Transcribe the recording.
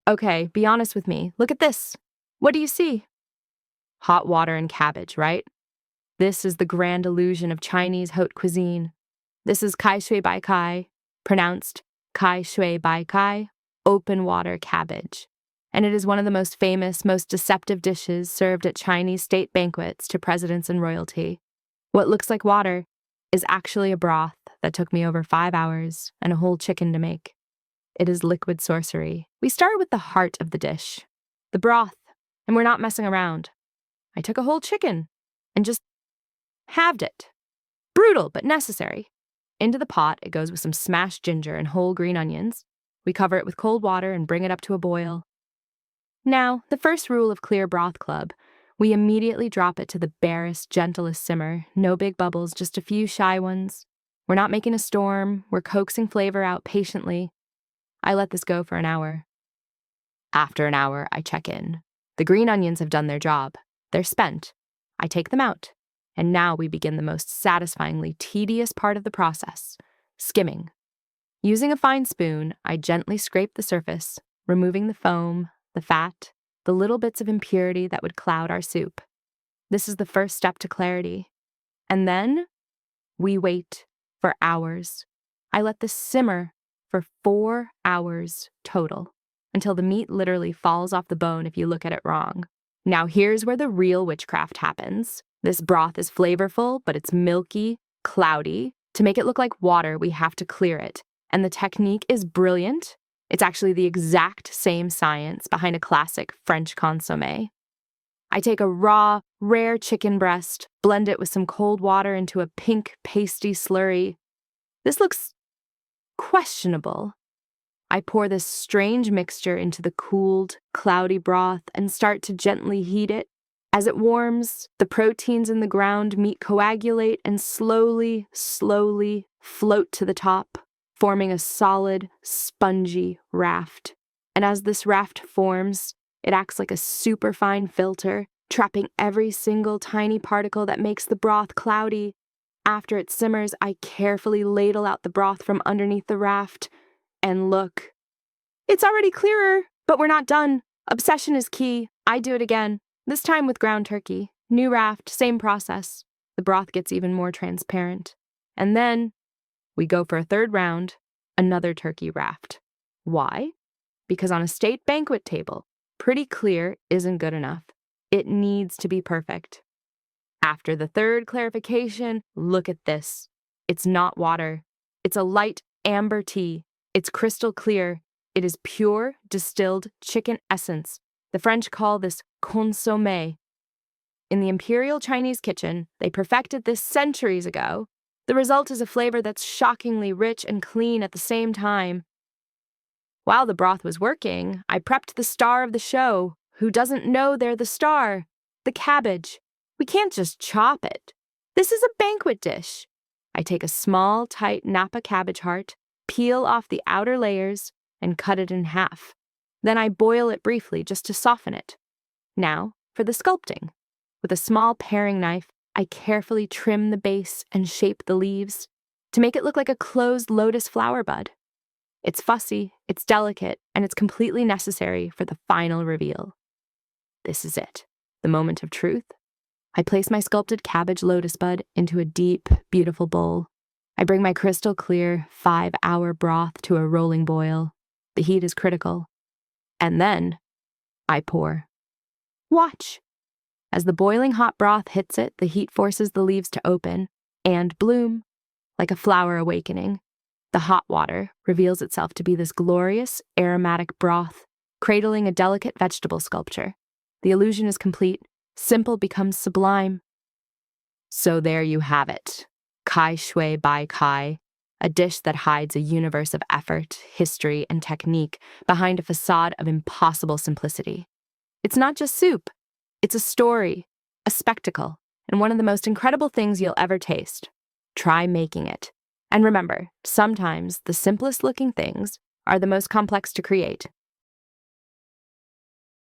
Okay, be honest with me. Look at this. What do you see? Hot water and cabbage, right? This is the grand illusion of Chinese haute cuisine. This is Kaishui Báicài, pronounced Caishuǐ Báicài, open water cabbage. And it is one of the most famous, most deceptive dishes served at Chinese state banquets to presidents and royalty. What looks like water is actually a broth that took me over 5 hours and a whole chicken to make. It is liquid sorcery. We start with the heart of the dish, the broth, and we're not messing around. I took a whole chicken and just halved it. Brutal, but necessary. Into the pot, it goes with some smashed ginger and whole green onions. We cover it with cold water and bring it up to a boil. Now, the first rule of Clear Broth Club, we immediately drop it to the barest, gentlest simmer. No big bubbles, just a few shy ones. We're not making a storm. We're coaxing flavor out patiently. I let this go for an hour. After an hour, I check in. The green onions have done their job. They're spent. I take them out. And now we begin the most satisfyingly tedious part of the process, skimming. Using a fine spoon, I gently scrape the surface, removing the foam, the fat, the little bits of impurity that would cloud our soup. This is the first step to clarity. And then we wait for hours. I let this simmer for 4 hours total, until the meat literally falls off the bone if you look at it wrong. Now here's where the real witchcraft happens. This broth is flavorful, but it's milky, cloudy. To make it look like water, we have to clear it. And the technique is brilliant. It's actually the exact same science behind a classic French consommé. I take a raw, rare chicken breast, blend it with some cold water into a pink, pasty slurry. This looks questionable. I pour this strange mixture into the cooled, cloudy broth and start to gently heat it. As it warms, the proteins in the ground meat coagulate and slowly float to the top, forming a solid, spongy raft. And as this raft forms, it acts like a superfine filter, trapping every single tiny particle that makes the broth cloudy. After it simmers, I carefully ladle out the broth from underneath the raft. And look, it's already clearer, but we're not done. Obsession is key. I do it again. This time with ground turkey. New raft, same process. The broth gets even more transparent. And then we go for a third round, another turkey raft. Why? Because on a state banquet table, pretty clear isn't good enough. It needs to be perfect. After the third clarification, look at this. It's not water. It's a light amber tea. It's crystal clear. It is pure, distilled chicken essence. The French call this Consommé. In the Imperial Chinese kitchen, they perfected this centuries ago. The result is a flavor that's shockingly rich and clean at the same time. While the broth was working, I prepped the star of the show. Who doesn't know they're the star? The cabbage. We can't just chop it. This is a banquet dish. I take a small, tight Napa cabbage heart, peel off the outer layers, and cut it in half. Then I boil it briefly just to soften it. Now, for the sculpting. With a small paring knife, I carefully trim the base and shape the leaves to make it look like a closed lotus flower bud. It's fussy, it's delicate, and it's completely necessary for the final reveal. This is it, the moment of truth. I place my sculpted cabbage lotus bud into a deep, beautiful bowl. I bring my crystal clear 5-hour broth to a rolling boil. The heat is critical. And then I pour. Watch! As the boiling hot broth hits it, the heat forces the leaves to open and bloom, like a flower awakening. The hot water reveals itself to be this glorious, aromatic broth, cradling a delicate vegetable sculpture. The illusion is complete. Simple becomes sublime. So there you have it. Kaishui Báicài, a dish that hides a universe of effort, history, and technique behind a facade of impossible simplicity. It's not just soup. It's a story, a spectacle, and one of the most incredible things you'll ever taste. Try making it. And remember, sometimes the simplest looking things are the most complex to create.